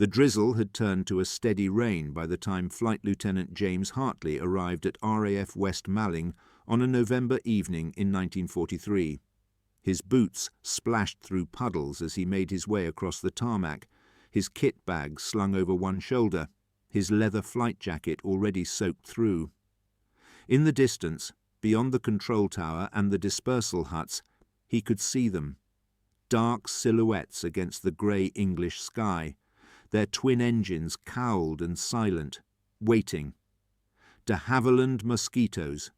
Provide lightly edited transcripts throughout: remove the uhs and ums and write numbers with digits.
The drizzle had turned to a steady rain by the time Flight Lieutenant James Hartley arrived at RAF West Malling on a November evening in 1943. His boots splashed through puddles as he made his way across the tarmac, his kit bag slung over one shoulder, his leather flight jacket already soaked through. In the distance, beyond the control tower and the dispersal huts, he could see them, dark silhouettes against the grey English sky, their twin engines cowled and silent, waiting. De Havilland mosquitoes,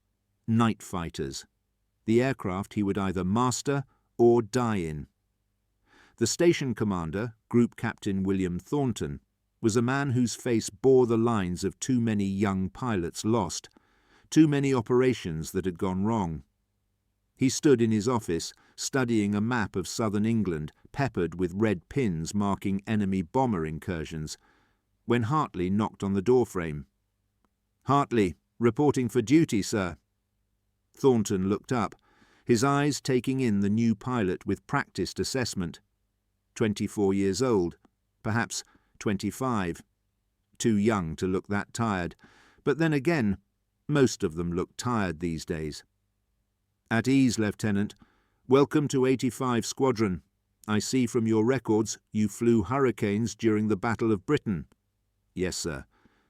night fighters, the aircraft he would either master or die in. The station commander, Group Captain William Thornton, was a man whose face bore the lines of too many young pilots lost, too many operations that had gone wrong. He stood in his office, studying a map of southern England, peppered with red pins marking enemy bomber incursions, when Hartley knocked on the doorframe. "Hartley, reporting for duty, sir." Thornton looked up, his eyes taking in the new pilot with practiced assessment. 24 years old, perhaps 25. Too young to look that tired, but then again, most of them look tired these days. "At ease, Lieutenant. Welcome to 85 Squadron. I see from your records you flew Hurricanes during the Battle of Britain." "Yes, sir.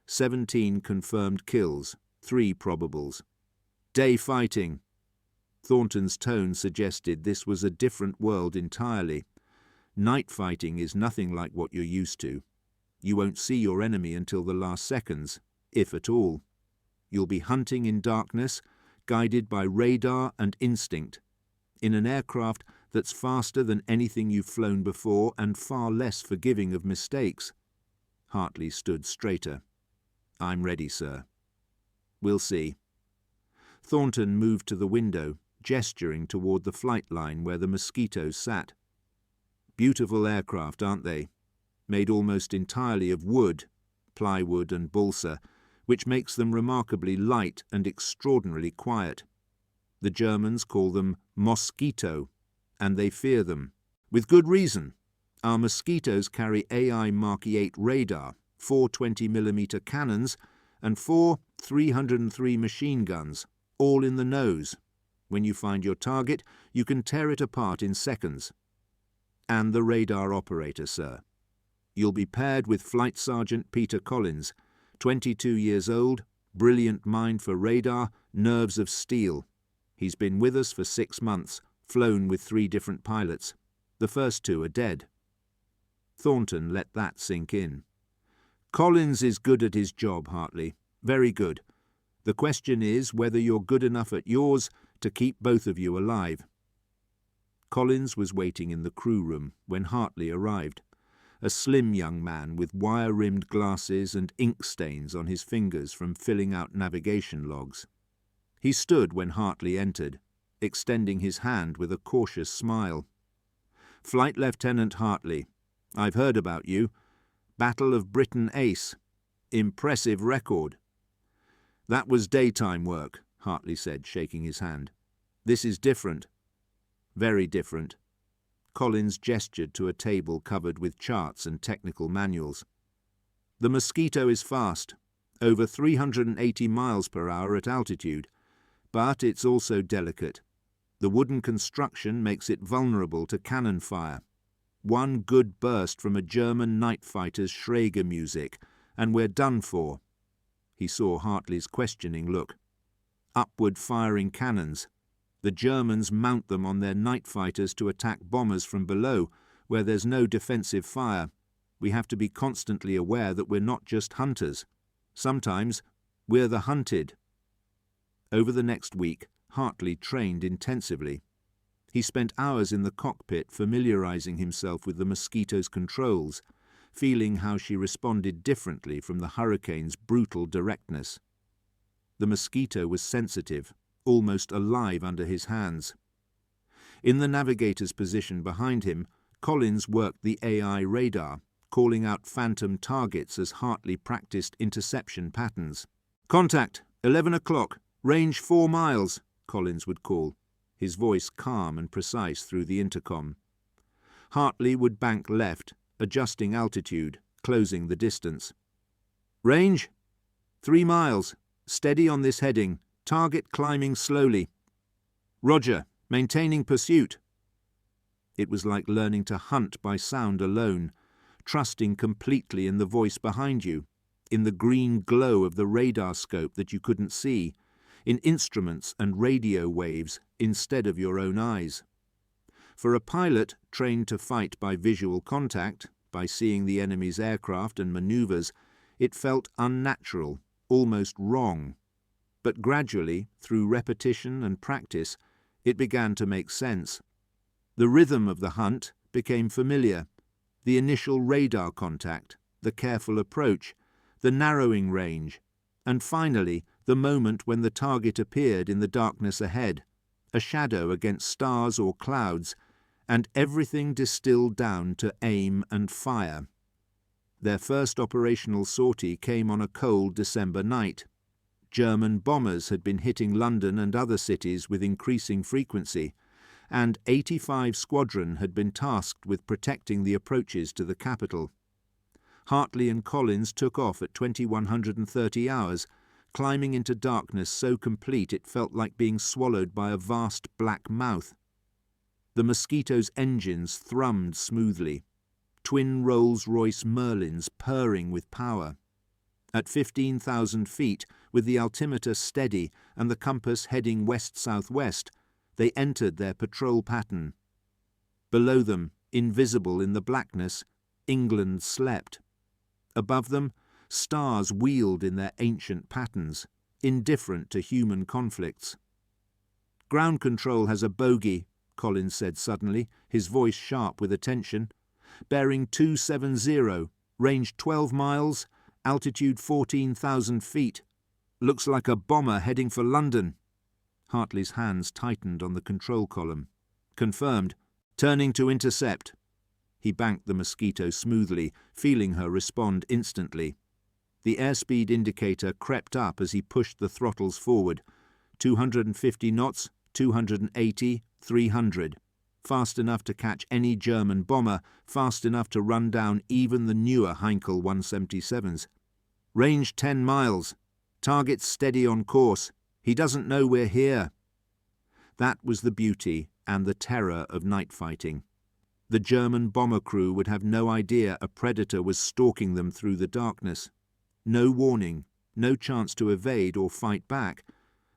17 confirmed kills, 3 probables." "Day fighting." Thornton's tone suggested this was a different world entirely. Night fighting is nothing like what you're used to. You won't see your enemy until the last seconds, if at all. You'll be hunting in darkness, guided by radar and instinct, in an aircraft that's faster than anything you've flown before and far less forgiving of mistakes. Hartley stood straighter. "I'm ready, sir." "We'll see." Thornton moved to the window, gesturing toward the flight line where the mosquitoes sat. "Beautiful aircraft, aren't they? Made almost entirely of wood, plywood and balsa, which makes them remarkably light and extraordinarily quiet. The Germans call them mosquito, and they fear them. With good reason. Our mosquitoes carry AI Mark 8 radar, 4 20mm cannons, and 4 303 machine guns, all in the nose. When you find your target, you can tear it apart in seconds. And the radar operator, sir. You'll be paired with Flight Sergeant Peter Collins, 22 years old, brilliant mind for radar, nerves of steel. He's been with us for 6 months, flown with 3 different pilots. The first 2 are dead." Thornton let that sink in. "Collins is good at his job, Hartley. Very good. The question is whether you're good enough at yours to keep both of you alive." Collins was waiting in the crew room when Hartley arrived, a slim young man with wire-rimmed glasses and ink stains on his fingers from filling out navigation logs. He stood when Hartley entered, extending his hand with a cautious smile. "Flight Lieutenant Hartley, I've heard about you. Battle of Britain ace. Impressive record." "That was daytime work," Hartley said, shaking his hand. "This is different." "Very different." Collins gestured to a table covered with charts and technical manuals. "The Mosquito is fast, over 380 miles per hour at altitude, but it's also delicate. The wooden construction makes it vulnerable to cannon fire. One good burst from a German night fighter's Schrager music, and we're done for." He saw Hartley's questioning look. "Upward-firing cannons. The Germans mount them on their night fighters to attack bombers from below, where there's no defensive fire. We have to be constantly aware that we're not just hunters. Sometimes we're the hunted." Over the next week, Hartley trained intensively. He spent hours in the cockpit familiarizing himself with the Mosquito's controls, feeling how she responded differently from the Hurricane's brutal directness. The Mosquito was sensitive, almost alive under his hands. In the navigator's position behind him, Collins worked the AI radar, calling out phantom targets as Hartley practiced interception patterns. "Contact, 11 o'clock, range 4 miles, Collins would call, his voice calm and precise through the intercom. Hartley would bank left, adjusting altitude, closing the distance. "Range? 3 miles. Steady on this heading. Target climbing slowly." "Roger. Maintaining pursuit." It was like learning to hunt by sound alone, trusting completely in the voice behind you, in the green glow of the radar scope that you couldn't see, in instruments and radio waves instead of your own eyes. For a pilot trained to fight by visual contact, by seeing the enemy's aircraft and maneuvers, it felt unnatural, almost wrong. But gradually, through repetition and practice, it began to make sense. The rhythm of the hunt became familiar. The initial radar contact, the careful approach, the narrowing range, and finally the moment when the target appeared in the darkness ahead, a shadow against stars or clouds, and everything distilled down to aim and fire. Their first operational sortie came on a cold December night. German bombers had been hitting London and other cities with increasing frequency, and 85 Squadron had been tasked with protecting the approaches to the capital. Hartley and Collins took off at 2130 hours, climbing into darkness so complete it felt like being swallowed by a vast black mouth. The Mosquito's engines thrummed smoothly, twin Rolls-Royce Merlins purring with power. At 15,000 feet, with the altimeter steady and the compass heading west-southwest, they entered their patrol pattern. Below them, invisible in the blackness, England slept. Above them, stars wheeled in their ancient patterns, indifferent to human conflicts. "Ground control has a bogey," Collins said suddenly, his voice sharp with attention. "Bearing 270, range 12 miles, altitude 14,000 feet. Looks like a bomber heading for London." Hartley's hands tightened on the control column. "Confirmed. Turning to intercept." He banked the Mosquito smoothly, feeling her respond instantly. The airspeed indicator crept up as he pushed the throttles forward. 250 knots, 280, 300. Fast enough to catch any German bomber, fast enough to run down even the newer Heinkel 177s. "Range 10 miles. Target steady on course. He doesn't know we're here." That was the beauty and the terror of night fighting. The German bomber crew would have no idea a predator was stalking them through the darkness. No warning, no chance to evade or fight back,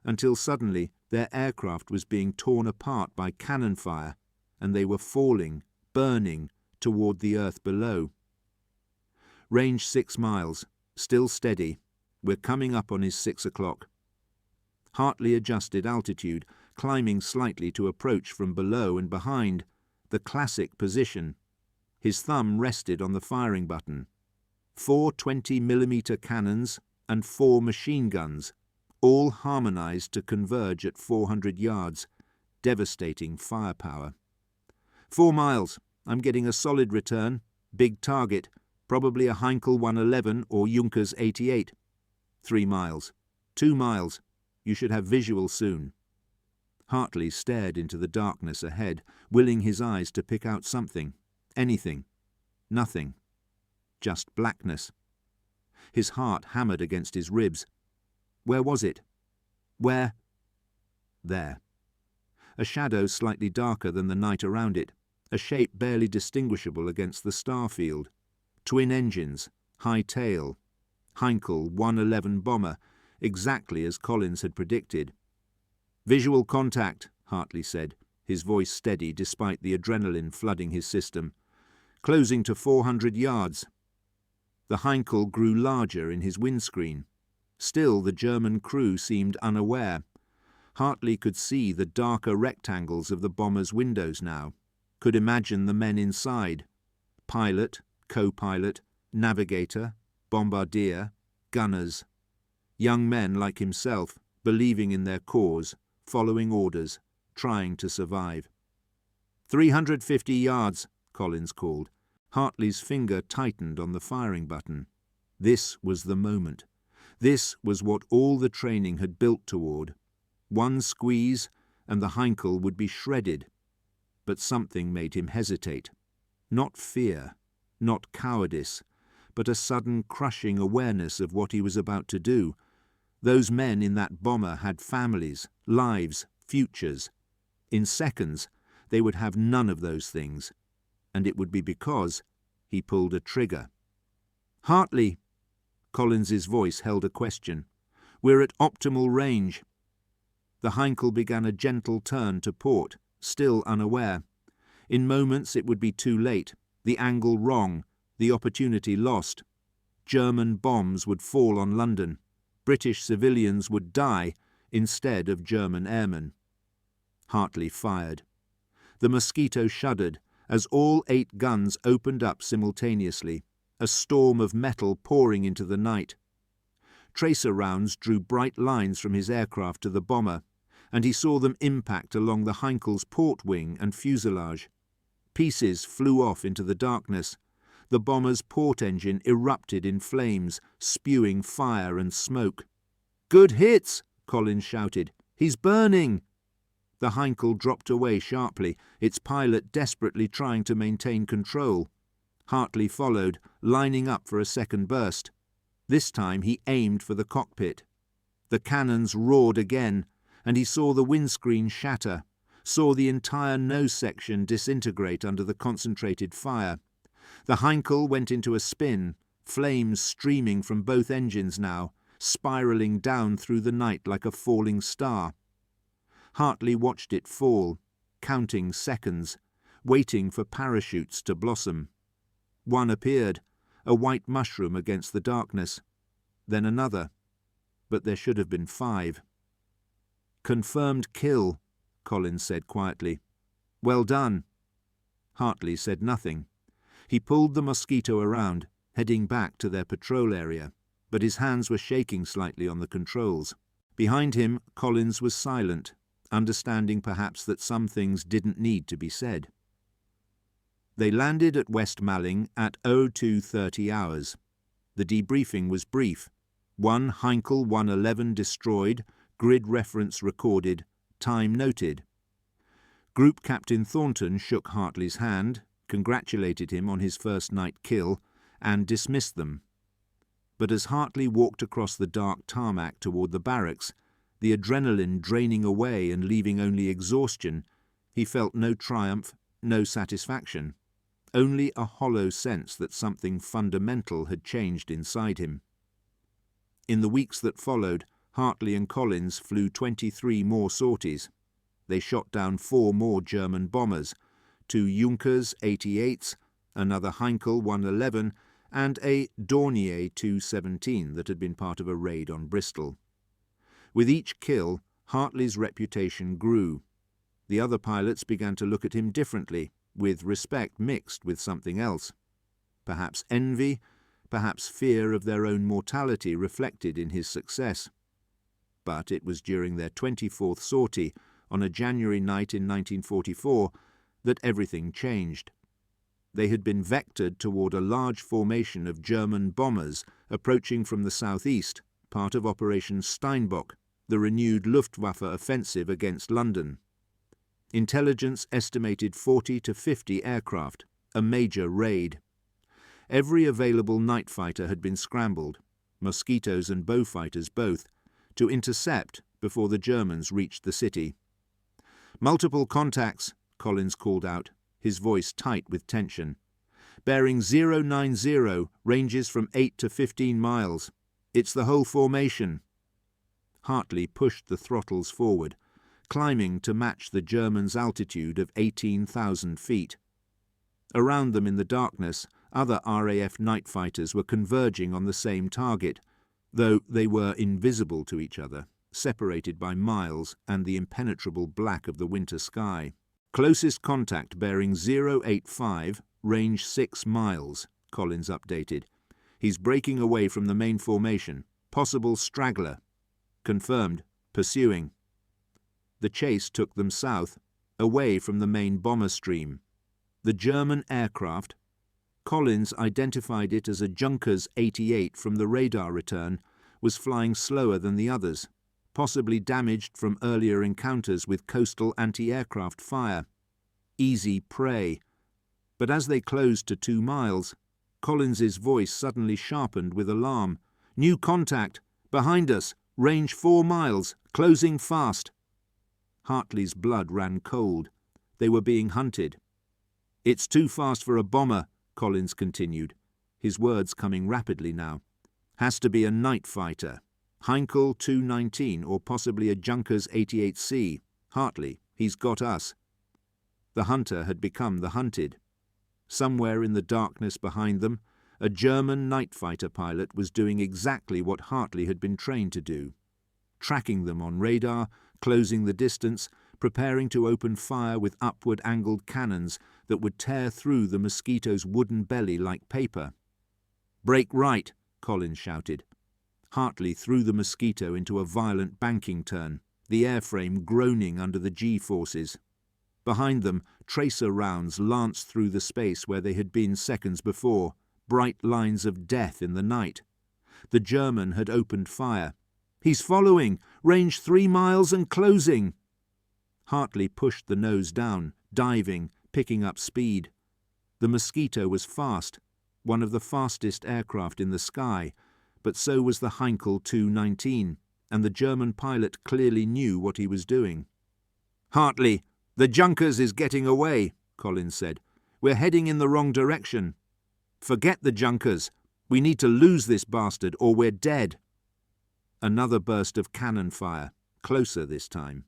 until suddenly their aircraft was being torn apart by cannon fire, and they were falling, burning, toward the earth below. "Range 6 miles. Still steady. We're coming up on his 6 o'clock." Hartley adjusted altitude, climbing slightly to approach from below and behind, the classic position. His thumb rested on the firing button. 4 20mm cannons and 4 machine guns, all harmonized to converge at 400 yards, devastating firepower. 4 miles. I'm getting a solid return. Big target. Probably a Heinkel 111 or Junkers 88. 3 miles. 2 miles. You should have visual soon. Hartley stared into the darkness ahead, willing his eyes to pick out something. Anything. Nothing. Just blackness. His heart hammered against his ribs. Where was it? Where? There. A shadow slightly darker than the night around it, a shape barely distinguishable against the star field. Twin engines, high tail. Heinkel 111 bomber, exactly as Collins had predicted. "Visual contact," Hartley said, his voice steady despite the adrenaline flooding his system. "Closing to 400 yards." The Heinkel grew larger in his windscreen. Still, the German crew seemed unaware. Hartley could see the darker rectangles of the bomber's windows now, could imagine the men inside. Pilot, co-pilot, navigator, bombardier, gunners. Young men like himself, believing in their cause, following orders, trying to survive. 350 yards, Collins called. Hartley's finger tightened on the firing button. This was the moment. This was what all the training had built toward. One squeeze, and the Heinkel would be shredded. But something made him hesitate. Not fear, not cowardice, but a sudden crushing awareness of what he was about to do. Those men in that bomber had families, lives, futures. In seconds, they would have none of those things, and it would be because he pulled a trigger. "Hartley!" Collins's voice held a question. "We're at optimal range." The Heinkel began a gentle turn to port, still unaware. In moments it would be too late, the angle wrong, the opportunity lost. German bombs would fall on London. British civilians would die instead of German airmen. Hartley fired. The Mosquito shuddered as all 8 guns opened up simultaneously, a storm of metal pouring into the night. Tracer rounds drew bright lines from his aircraft to the bomber, and he saw them impact along the Heinkel's port wing and fuselage. Pieces flew off into the darkness. The bomber's port engine erupted in flames, spewing fire and smoke. "Good hits!" Collins shouted. "He's burning!" The Heinkel dropped away sharply, its pilot desperately trying to maintain control. Hartley followed, lining up for a second burst. This time he aimed for the cockpit. The cannons roared again, and he saw the windscreen shatter, saw the entire nose section disintegrate under the concentrated fire. The Heinkel went into a spin, flames streaming from both engines now, spiralling down through the night like a falling star. Hartley watched it fall, counting seconds, waiting for parachutes to blossom. One appeared, a white mushroom against the darkness. Then another. But there should have been 5. "Confirmed kill," Collins said quietly. "Well done." Hartley said nothing. He pulled the Mosquito around, heading back to their patrol area, but his hands were shaking slightly on the controls. Behind him, Collins was silent, understanding perhaps that some things didn't need to be said. They landed at West Malling at 02:30 hours. The debriefing was brief. 1 Heinkel 111 destroyed, grid reference recorded, time noted. Group Captain Thornton shook Hartley's hand, congratulated him on his first night kill, and dismissed them. But as Hartley walked across the dark tarmac toward the barracks, the adrenaline draining away and leaving only exhaustion, he felt no triumph, no satisfaction, only a hollow sense that something fundamental had changed inside him. In the weeks that followed, Hartley and Collins flew 23 more sorties. They shot down 4 more German bombers, 2 Junkers 88s, another Heinkel 111, and a Dornier 217 that had been part of a raid on Bristol. With each kill, Hartley's reputation grew. The other pilots began to look at him differently, with respect mixed with something else. Perhaps envy, perhaps fear of their own mortality reflected in his success. But it was during their 24th sortie, on a January night in 1944, that everything changed. They had been vectored toward a large formation of German bombers approaching from the southeast, part of Operation Steinbock, the renewed Luftwaffe offensive against London. Intelligence estimated 40 to 50 aircraft, a major raid. Every available night fighter had been scrambled, Mosquitoes and Beaufighters both, to intercept before the Germans reached the city. "Multiple contacts," Collins called out, his voice tight with tension. "Bearing 090, ranges from 8 to 15 miles. It's the whole formation." Hartley pushed the throttles forward, climbing to match the Germans' altitude of 18,000 feet. Around them in the darkness, other RAF night fighters were converging on the same target, though they were invisible to each other, separated by miles and the impenetrable black of the winter sky. "Closest contact bearing 085, range 6 miles, Collins updated. "He's breaking away from the main formation. Possible straggler." "Confirmed. Pursuing." The chase took them south, away from the main bomber stream. The German aircraft, Collins identified it as a Junkers 88 from the radar return, was flying slower than the others, possibly damaged from earlier encounters with coastal anti-aircraft fire. Easy prey. But as they closed to 2 miles, Collins's voice suddenly sharpened with alarm. "New contact! Behind us! Range 4 miles! Closing fast!" Hartley's blood ran cold. They were being hunted. "It's too fast for a bomber," Collins continued, his words coming rapidly now. "Has to be a night fighter. Heinkel 219 or possibly a Junkers 88C. Hartley, he's got us." The hunter had become the hunted. Somewhere in the darkness behind them, a German night fighter pilot was doing exactly what Hartley had been trained to do. Tracking them on radar, closing the distance, preparing to open fire with upward-angled cannons that would tear through the Mosquito's wooden belly like paper. "Break right," Collins shouted. Hartley threw the Mosquito into a violent banking turn, the airframe groaning under the G-forces. Behind them, tracer rounds lanced through the space where they had been seconds before, bright lines of death in the night. The German had opened fire. "He's following! Range 3 miles and closing!" Hartley pushed the nose down, diving, picking up speed. The Mosquito was fast, one of the fastest aircraft in the sky, but so was the Heinkel 219, and the German pilot clearly knew what he was doing. "Hartley, the Junkers is getting away," Collins said. "We're heading in the wrong direction." "Forget the Junkers. We need to lose this bastard or we're dead." Another burst of cannon fire, closer this time.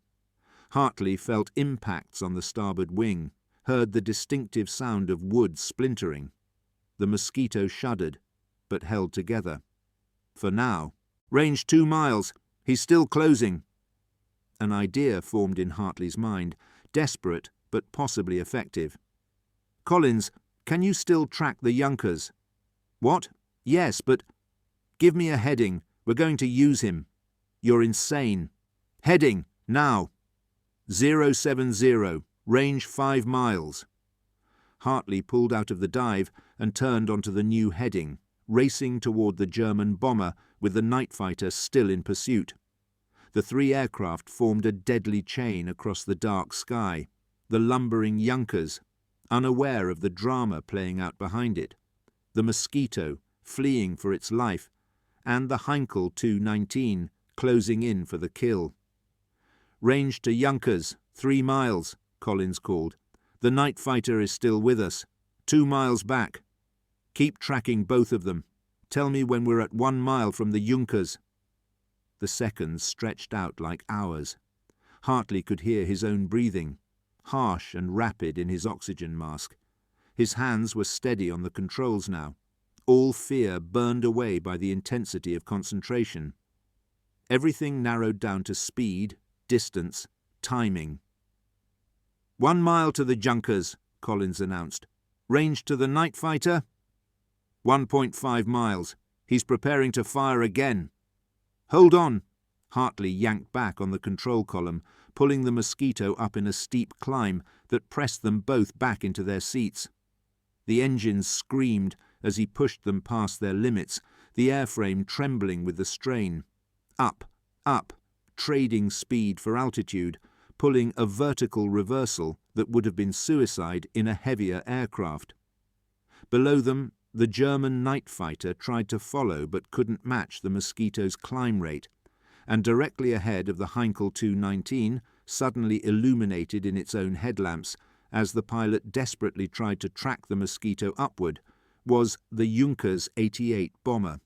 Hartley felt impacts on the starboard wing, heard the distinctive sound of wood splintering. The Mosquito shuddered, but held together. For now. "Range 2 miles. He's still closing." An idea formed in Hartley's mind, desperate but possibly effective. "Collins, can you still track the Junkers?" "What? Yes, but—" "Give me a heading. We're going to use him." "You're insane." "Heading, now." 070, range 5 miles. Hartley pulled out of the dive and turned onto the new heading, racing toward the German bomber with the night fighter still in pursuit. The three aircraft formed a deadly chain across the dark sky, the lumbering Junkers, unaware of the drama playing out behind it, the Mosquito fleeing for its life, and the Heinkel 219 closing in for the kill. "Range to Junkers, 3 miles, Collins called. "The night fighter is still with us. 2 miles back. Keep tracking both of them. Tell me when we're at 1 mile from the Junkers." The seconds stretched out like hours. Hartley could hear his own breathing, harsh and rapid in his oxygen mask. His hands were steady on the controls now, all fear burned away by the intensity of concentration. Everything narrowed down to speed, distance, timing. 1 mile to the Junkers, Collins announced. "Range to the night fighter?" 1.5 miles. He's preparing to fire again." "Hold on." Hartley yanked back on the control column, pulling the Mosquito up in a steep climb that pressed them both back into their seats. The engines screamed as he pushed them past their limits, the airframe trembling with the strain. Up, up, trading speed for altitude, pulling a vertical reversal that would have been suicide in a heavier aircraft. Below them, the German night fighter tried to follow but couldn't match the Mosquito's climb rate, and directly ahead of the Heinkel 219, suddenly illuminated in its own headlamps as the pilot desperately tried to track the Mosquito upward, was the Junkers 88 bomber.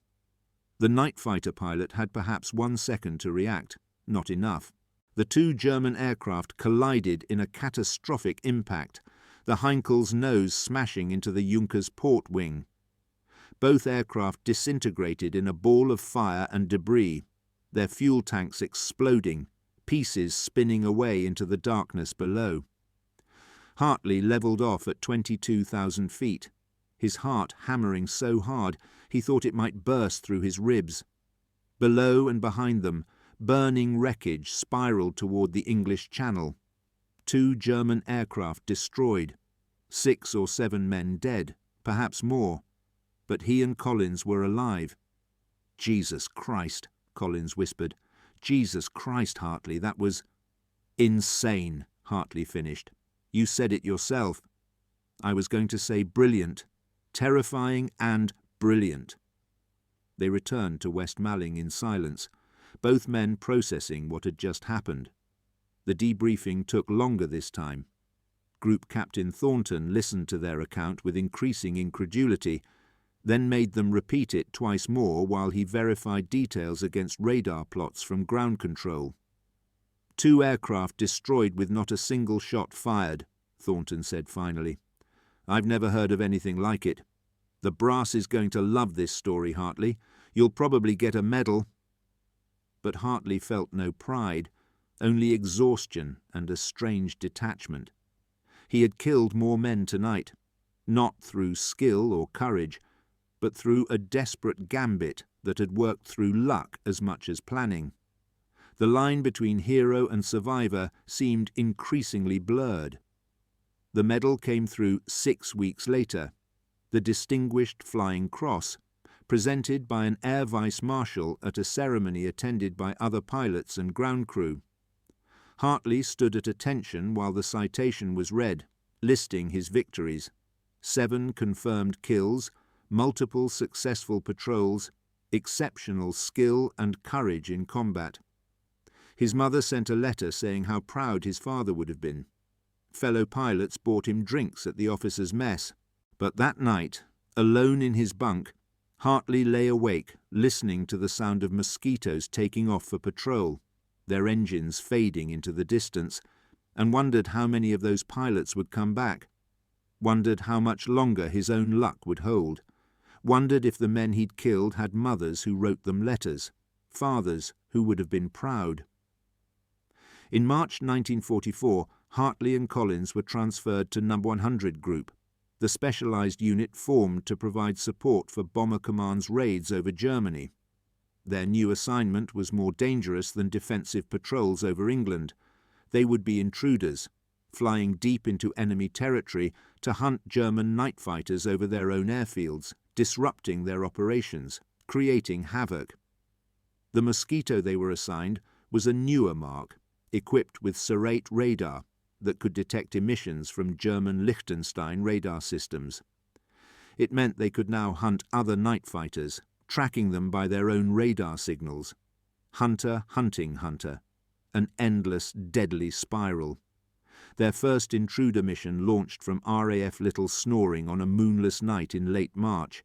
The night fighter pilot had perhaps 1 second to react, not enough. The two German aircraft collided in a catastrophic impact, the Heinkel's nose smashing into the Junkers port wing. Both aircraft disintegrated in a ball of fire and debris, their fuel tanks exploding, pieces spinning away into the darkness below. Hartley levelled off at 22,000 feet, his heart hammering so hard he thought it might burst through his ribs. Below and behind them, burning wreckage spiralled toward the English Channel. 2 German aircraft destroyed, 6 or 7 men dead, perhaps more. But he and Collins were alive. "Jesus Christ," Collins whispered. "Jesus Christ, Hartley, that was—" "Insane," Hartley finished. "You said it yourself." "I was going to say brilliant." terrifying and brilliant. They returned to West Malling in silence, both men processing what had just happened. The debriefing took longer this time. Group Captain Thornton listened to their account with increasing incredulity, then made them repeat it twice more while he verified details against radar plots from ground control. 2 aircraft destroyed with not a single shot fired, Thornton said finally. I've never heard of anything like it. The brass is going to love this story, Hartley. You'll probably get a medal. But Hartley felt no pride, only exhaustion and a strange detachment. He had killed more men tonight, not through skill or courage, but through a desperate gambit that had worked through luck as much as planning. The line between hero and survivor seemed increasingly blurred. The medal came through 6 weeks later, the Distinguished Flying Cross, presented by an Air Vice Marshal at a ceremony attended by other pilots and ground crew. Hartley stood at attention while the citation was read, listing his victories: 7 confirmed kills, multiple successful patrols, exceptional skill and courage in combat. His mother sent a letter saying how proud his father would have been. Fellow pilots bought him drinks at the officers' mess. But that night, alone in his bunk, Hartley lay awake, listening to the sound of mosquitoes taking off for patrol, their engines fading into the distance, and wondered how many of those pilots would come back, wondered how much longer his own luck would hold, wondered if the men he'd killed had mothers who wrote them letters, fathers who would have been proud. In March 1944, Hartley and Collins were transferred to No. 100 Group, the specialized unit formed to provide support for Bomber Command's raids over Germany. Their new assignment was more dangerous than defensive patrols over England. They would be intruders, flying deep into enemy territory to hunt German night fighters over their own airfields, disrupting their operations, creating havoc. The Mosquito they were assigned was a newer mark, equipped with serrate radar that could detect emissions from German Liechtenstein radar systems. It meant they could now hunt other night fighters, tracking them by their own radar signals. Hunter hunting hunter, an endless, deadly spiral. Their first intruder mission launched from RAF Little Snoring on a moonless night in late March.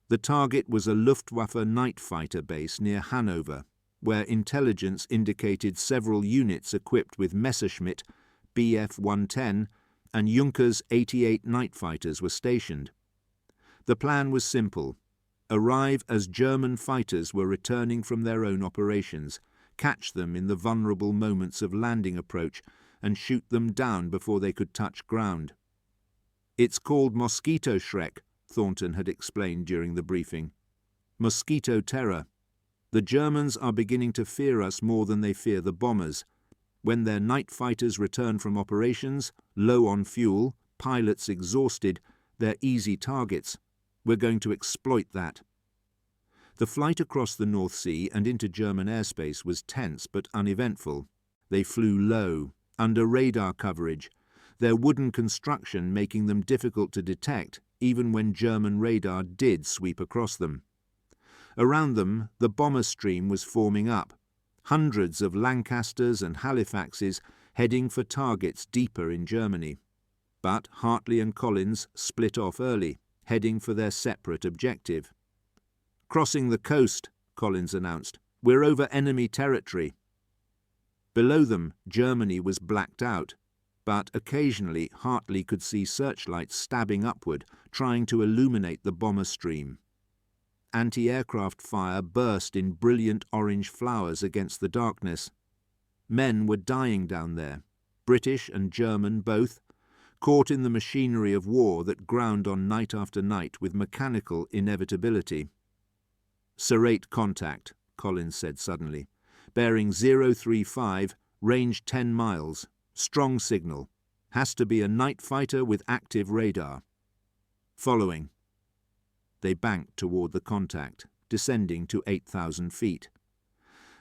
The target was a Luftwaffe night fighter base near Hanover, where intelligence indicated several units equipped with Messerschmitt Bf 110 and Junkers 88 night fighters were stationed. The plan was simple: arrive as German fighters were returning from their own operations, catch them in the vulnerable moments of landing approach, and shoot them down before they could touch ground. It's called Mosquito Schreck, Thornton had explained during the briefing. Mosquito terror. The Germans are beginning to fear us more than they fear the bombers. When their night fighters return from operations, low on fuel, pilots exhausted, they're easy targets. We're going to exploit that. The flight across the North Sea and into German airspace was tense but uneventful. They flew low, under radar coverage, their wooden construction making them difficult to detect even when German radar did sweep across them. Around them, the bomber stream was forming up, hundreds of Lancasters and Halifaxes heading for targets deeper in Germany. But Hartley and Collins split off early, heading for their separate objective. "Crossing the coast," Collins announced. "We're over enemy territory." Below them, Germany was blacked out, but occasionally Hartley could see searchlights stabbing upward, trying to illuminate the bomber stream. Anti-aircraft fire burst in brilliant orange flowers against the darkness. Men were dying down there, British and German both, caught in the machinery of war that ground on night after night with mechanical inevitability. "Serrate contact," Collins said suddenly. "Bearing 035, range 10 miles. Strong signal. Has to be a night fighter with active radar." "Following." They banked toward the contact, descending to 8,000 feet.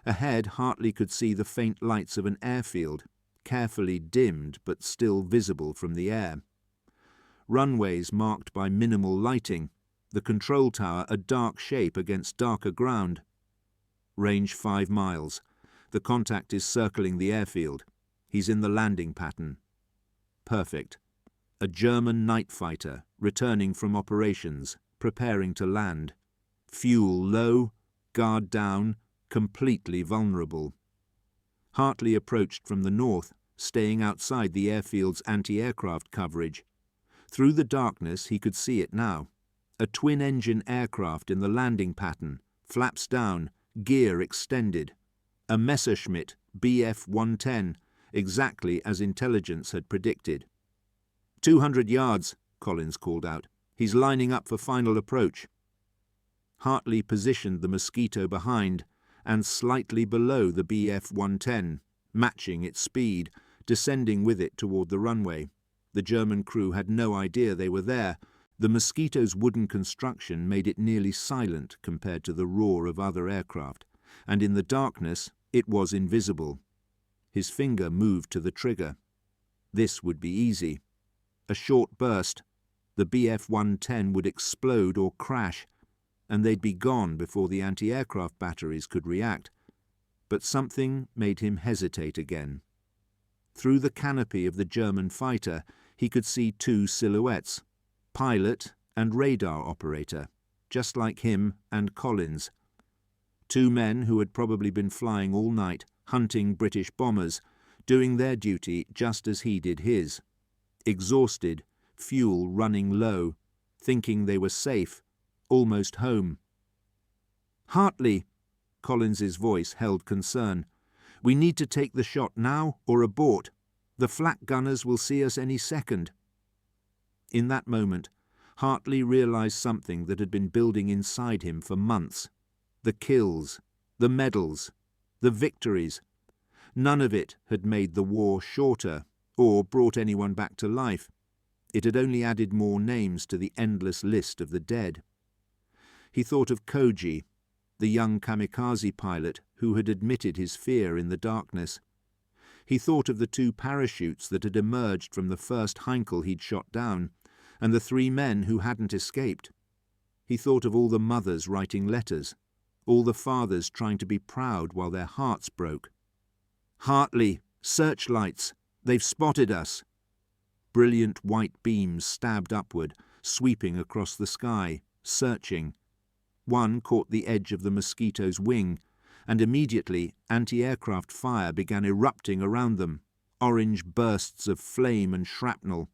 Ahead, Hartley could see the faint lights of an airfield, carefully dimmed but still visible from the air. runways marked by minimal lighting, the control tower a dark shape against darker ground. Range 5 miles. The contact is circling the airfield. He's in the landing pattern. Perfect. A German night fighter, returning from operations, preparing to land. Fuel low, guard down, completely vulnerable. Hartley approached from the north, staying outside the airfield's anti-aircraft coverage. Through the darkness he could see it now. A twin-engine aircraft in the landing pattern, flaps down, gear extended. A Messerschmitt Bf 110, exactly as intelligence had predicted. 200 yards, Collins called out. He's lining up for final approach. Hartley positioned the Mosquito behind and slightly below the Bf 110, matching its speed, descending with it toward the runway. The German crew had no idea they were there. The Mosquito's wooden construction made it nearly silent compared to the roar of other aircraft, and in the darkness it was invisible. His finger moved to the trigger. This would be easy. A short burst. The Bf 110 would explode or crash, and they'd be gone before the anti-aircraft batteries could react. But something made him hesitate again. Through the canopy of the German fighter, he could see two silhouettes, pilot and radar operator, just like him and Collins. Two men who had probably been flying all night, hunting British bombers, doing their duty just as he did his. Exhausted, fuel running low, thinking they were safe, almost home. "Hartley," Collins's voice held concern. "We need to take the shot now or abort. The flak gunners will see us any second." In that moment, Hartley realized something that had been building inside him for months. The kills, the medals, the victories. None of it had made the war shorter or brought anyone back to life. It had only added more names to the endless list of the dead. He thought of Koji, the young kamikaze pilot who had admitted his fear in the darkness. He thought of the two parachutes that had emerged from the first Heinkel he'd shot down, and the 3 men who hadn't escaped. He thought of all the mothers writing letters, all the fathers trying to be proud while their hearts broke. "Hartley, searchlights! They've spotted us!" Brilliant white beams stabbed upward, sweeping across the sky, searching. One caught the edge of the Mosquito's wing, and immediately anti-aircraft fire began erupting around them, orange bursts of flame and shrapnel.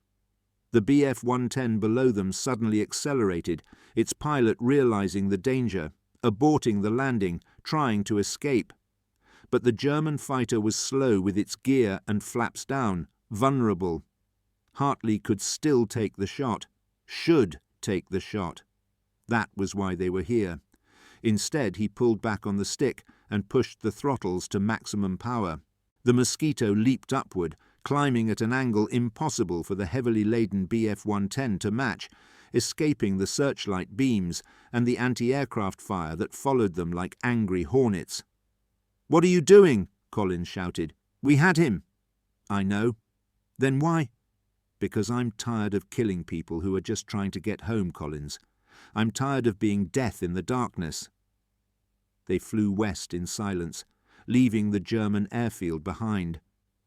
The Bf 110 below them suddenly accelerated, its pilot realizing the danger, aborting the landing, trying to escape. But the German fighter was slow with its gear and flaps down, vulnerable. Hartley could still take the shot, should take the shot. That was why they were here. Instead, he pulled back on the stick and pushed the throttles to maximum power. The Mosquito leaped upward, climbing at an angle impossible for the heavily laden Bf 110 to match, escaping the searchlight beams and the anti-aircraft fire that followed them like angry hornets. "What are you doing?" Collins shouted. "We had him." "I know." "Then why?" "Because I'm tired of killing people who are just trying to get home, Collins. I'm tired of being death in the darkness." They flew west in silence, leaving the German airfield behind,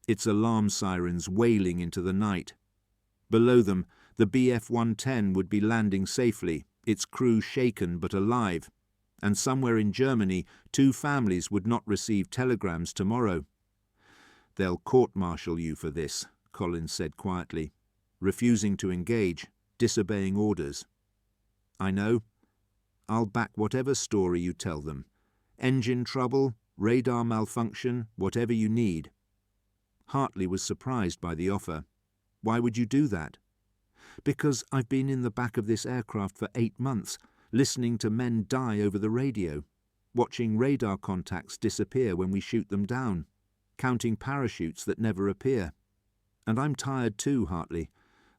its alarm sirens wailing into the night. Below them, the Bf 110 would be landing safely, its crew shaken but alive. And somewhere in Germany, 2 families would not receive telegrams tomorrow. "They'll court-martial you for this," Collins said quietly, refusing to engage, disobeying orders. "I know. I'll back whatever story you tell them. Engine trouble, radar malfunction, whatever you need." Hartley was surprised by the offer. "Why would you do that?" "Because I've been in the back of this aircraft for 8 months, listening to men die over the radio, watching radar contacts disappear when we shoot them down, counting parachutes that never appear. And I'm tired too, Hartley.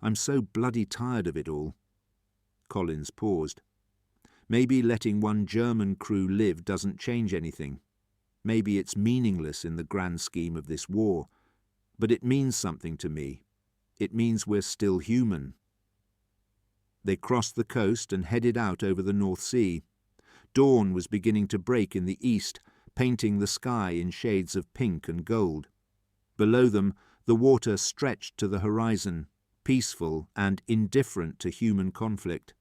I'm so bloody tired of it all." Collins paused. "Maybe letting one German crew live doesn't change anything. Maybe it's meaningless in the grand scheme of this war. But it means something to me. It means we're still human." They crossed the coast and headed out over the North Sea. Dawn was beginning to break in the east, painting the sky in shades of pink and gold. Below them, the water stretched to the horizon, peaceful and indifferent to human conflict.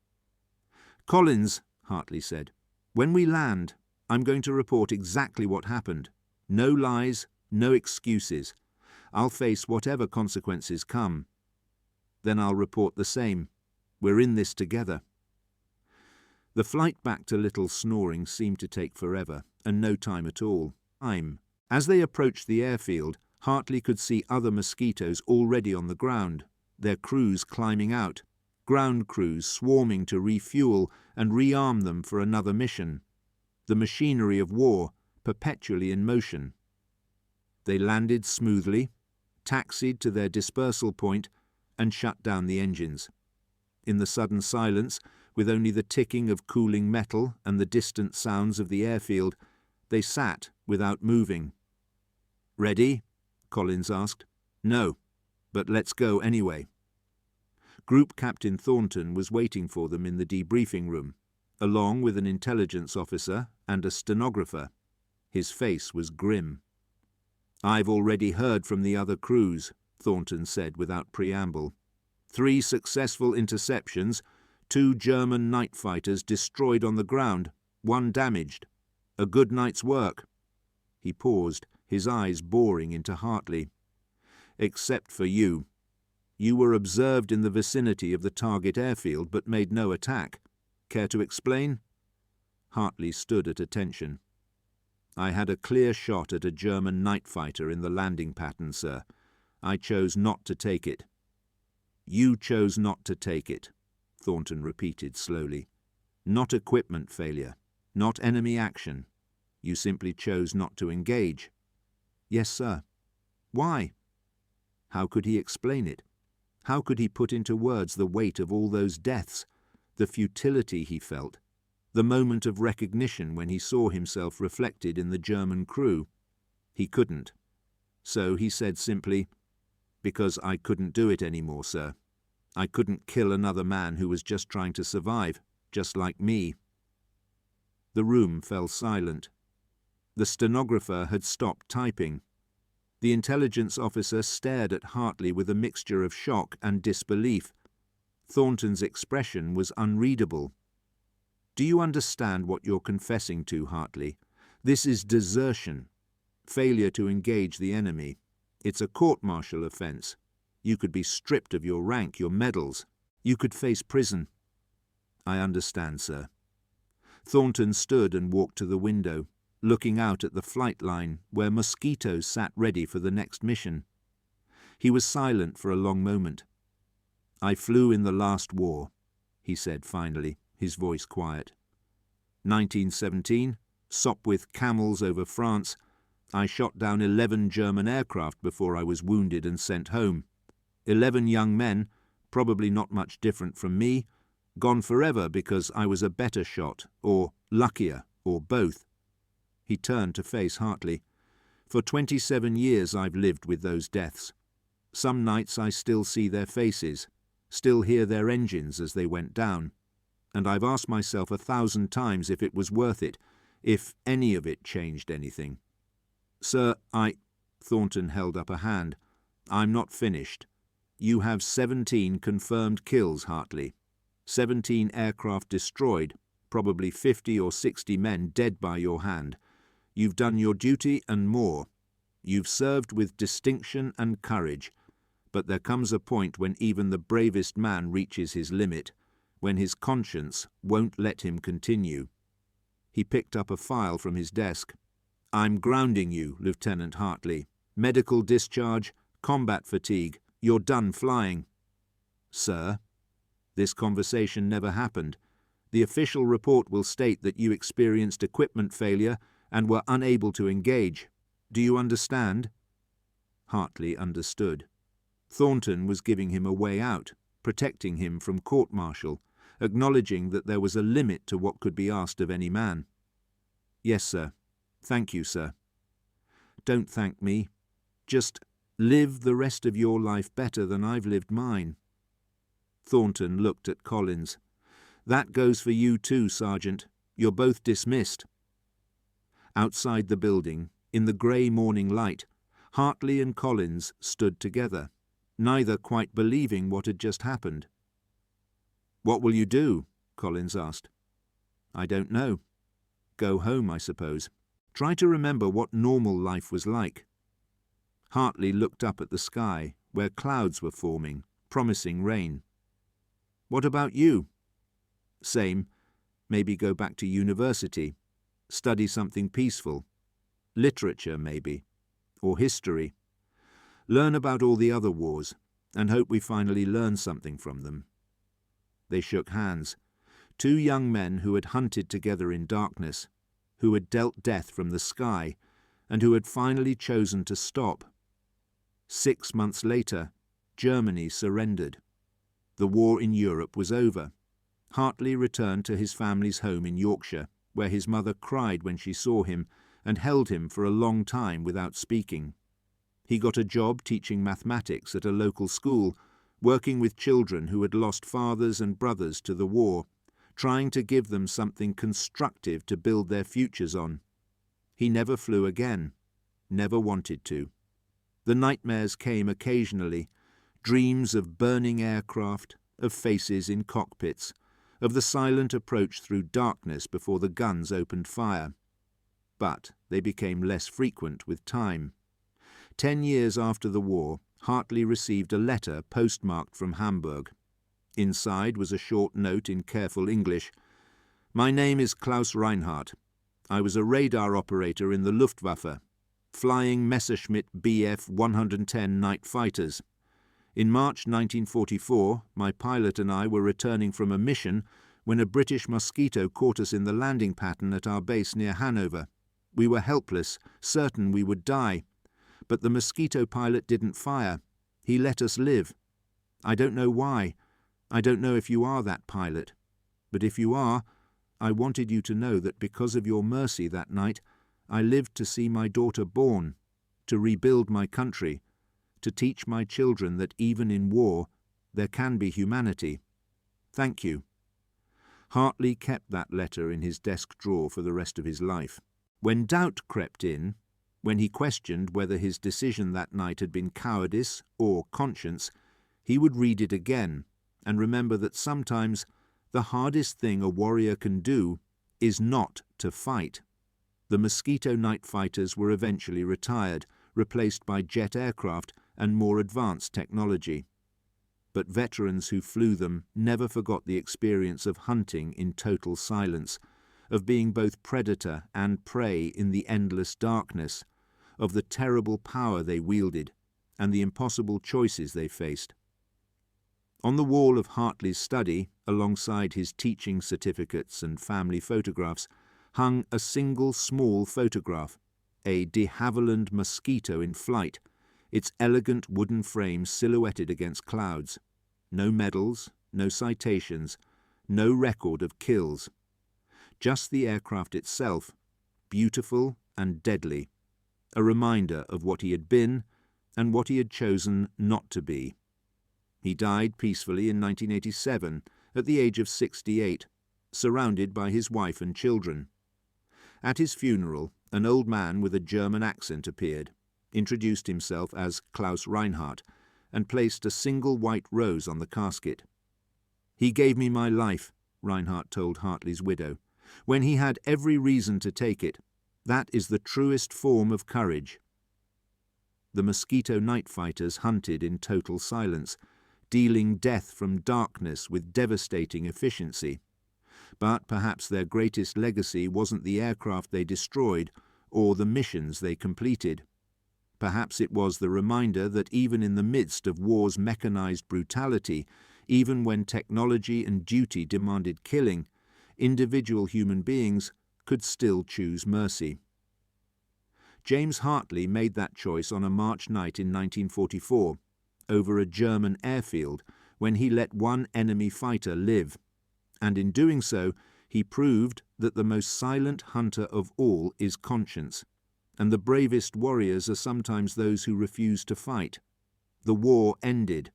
"Collins," Hartley said, "when we land, I'm going to report exactly what happened. No lies, no excuses. I'll face whatever consequences come. Then I'll report the same. We're in this together." The flight back to Little Snoring seemed to take forever, and no time at all. As they approached the airfield, Hartley could see other Mosquitoes already on the ground, their crews climbing out, ground crews swarming to refuel and rearm them for another mission. The machinery of war perpetually in motion. They landed smoothly, taxied to their dispersal point, and shut down the engines. In the sudden silence, with only the ticking of cooling metal and the distant sounds of the airfield, they sat without moving. "Ready?" Collins asked. "No, but let's go anyway." Group Captain Thornton was waiting for them in the debriefing room, along with an intelligence officer and a stenographer. His face was grim. "I've already heard from the other crews," Thornton said without preamble. 3 successful interceptions, 2 German night fighters destroyed on the ground, 1 damaged. A good night's work." He paused, his eyes boring into Hartley. "Except for you. You were observed in the vicinity of the target airfield but made no attack. Care to explain?" Hartley stood at attention. "I had a clear shot at a German night fighter in the landing pattern, sir. I chose not to take it." "You chose not to take it," Thornton repeated slowly. "Not equipment failure, not enemy action. You simply chose not to engage." "Yes, sir." "Why?" How could he explain it? How could he put into words the weight of all those deaths, the futility he felt, the moment of recognition when he saw himself reflected in the German crew? He couldn't. So he said simply, "Because I couldn't do it anymore, sir. I couldn't kill another man who was just trying to survive, just like me." The room fell silent. The stenographer had stopped typing. The intelligence officer stared at Hartley with a mixture of shock and disbelief. Thornton's expression was unreadable. "Do you understand what you're confessing to, Hartley? This is desertion, failure to engage the enemy. It's a court-martial offence. You could be stripped of your rank, your medals. You could face prison." "I understand, sir." Thornton stood and walked to the window, looking out at the flight line where Mosquitoes sat ready for the next mission. He was silent for a long moment. "I flew in the last war," he said finally, his voice quiet. 1917, Sopwith camels over France. I shot down 11 German aircraft before I was wounded and sent home. 11 young men, probably not much different from me, gone forever because I was a better shot, or luckier, or both. He turned to face Hartley. "For 27 years I've lived with those deaths. Some nights I still see their faces, still hear their engines as they went down. And I've asked myself 1,000 times if it was worth it, if any of it changed anything. Sir, Thornton held up a hand. "I'm not finished. You have 17 confirmed kills, Hartley. 17 aircraft destroyed, probably 50 or 60 men dead by your hand. You've done your duty and more. You've served with distinction and courage. But there comes a point when even the bravest man reaches his limit, when his conscience won't let him continue." He picked up a file from his desk. "I'm grounding you, Lieutenant Hartley. Medical discharge, combat fatigue. You're done flying." "Sir?" "This conversation never happened. The official report will state that you experienced equipment failure and were unable to engage. Do you understand?" Hartley understood. Thornton was giving him a way out, protecting him from court-martial, acknowledging that there was a limit to what could be asked of any man. "Yes, sir. Thank you, sir." "Don't thank me. Just live the rest of your life better than I've lived mine." Thornton looked at Collins. "That goes for you too, Sergeant. You're both dismissed." Outside the building, in the grey morning light, Hartley and Collins stood together, neither quite believing what had just happened. "What will you do?" Collins asked. "I don't know. Go home, I suppose. Try to remember what normal life was like." Hartley looked up at the sky, where clouds were forming, promising rain. "What about you?" "Same. Maybe go back to university. Study something peaceful. Literature, maybe. Or history. Learn about all the other wars, and hope we finally learn something from them." They shook hands. Two young men who had hunted together in darkness, who had dealt death from the sky, and who had finally chosen to stop. 6 months later, Germany surrendered. The war in Europe was over. Hartley returned to his family's home in Yorkshire, where his mother cried when she saw him and held him for a long time without speaking. He got a job teaching mathematics at a local school, working with children who had lost fathers and brothers to the war, trying to give them something constructive to build their futures on. He never flew again, never wanted to. The nightmares came occasionally, dreams of burning aircraft, of faces in cockpits, of the silent approach through darkness before the guns opened fire. But they became less frequent with time. 10 years after the war, Hartley received a letter postmarked from Hamburg. Inside was a short note in careful English. "My name is Klaus Reinhardt. I was a radar operator in the Luftwaffe, flying Messerschmitt Bf 110 night fighters. In March 1944, my pilot and I were returning from a mission when a British mosquito caught us in the landing pattern at our base near Hanover. We were helpless, certain we would die. But the mosquito pilot didn't fire. He let us live. I don't know why. I don't know if you are that pilot. But if you are, I wanted you to know that because of your mercy that night, I lived to see my daughter born, to rebuild my country, to teach my children that even in war, there can be humanity. Thank you." Hartley kept that letter in his desk drawer for the rest of his life. When doubt crept in, when he questioned whether his decision that night had been cowardice or conscience, he would read it again and remember that sometimes the hardest thing a warrior can do is not to fight. The Mosquito night fighters were eventually retired, replaced by jet aircraft and more advanced technology. But veterans who flew them never forgot the experience of hunting in total silence, of being both predator and prey in the endless darkness, of the terrible power they wielded and the impossible choices they faced. On the wall of Hartley's study, alongside his teaching certificates and family photographs, hung a single small photograph, a de Havilland mosquito in flight, its elegant wooden frame silhouetted against clouds. No medals, no citations, no record of kills. Just the aircraft itself, beautiful and deadly, a reminder of what he had been and what he had chosen not to be. He died peacefully in 1987 at the age of 68, surrounded by his wife and children. At his funeral, an old man with a German accent appeared, introduced himself as Klaus Reinhardt, and placed a single white rose on the casket. "He gave me my life," Reinhardt told Hartley's widow, "when he had every reason to take it. That is the truest form of courage." The Mosquito night fighters hunted in total silence, dealing death from darkness with devastating efficiency. But perhaps their greatest legacy wasn't the aircraft they destroyed or the missions they completed. Perhaps it was the reminder that even in the midst of war's mechanized brutality, even when technology and duty demanded killing, individual human beings could still choose mercy. James Hartley made that choice on a March night in 1944, over a German airfield, when he let one enemy fighter live. And in doing so, he proved that the most silent hunter of all is conscience, and the bravest warriors are sometimes those who refuse to fight. The war ended.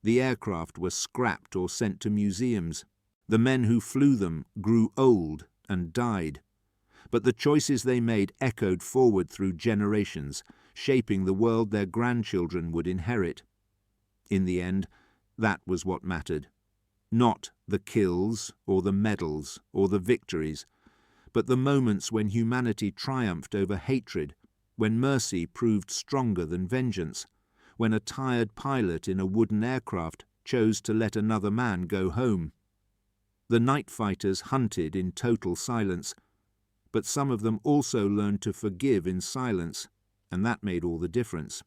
The aircraft were scrapped or sent to museums. The men who flew them grew old and died. But the choices they made echoed forward through generations, shaping the world their grandchildren would inherit. In the end, that was what mattered. Not the kills or the medals or the victories, but the moments when humanity triumphed over hatred, when mercy proved stronger than vengeance, when a tired pilot in a wooden aircraft chose to let another man go home. The night fighters hunted in total silence, but some of them also learned to forgive in silence, and that made all the difference.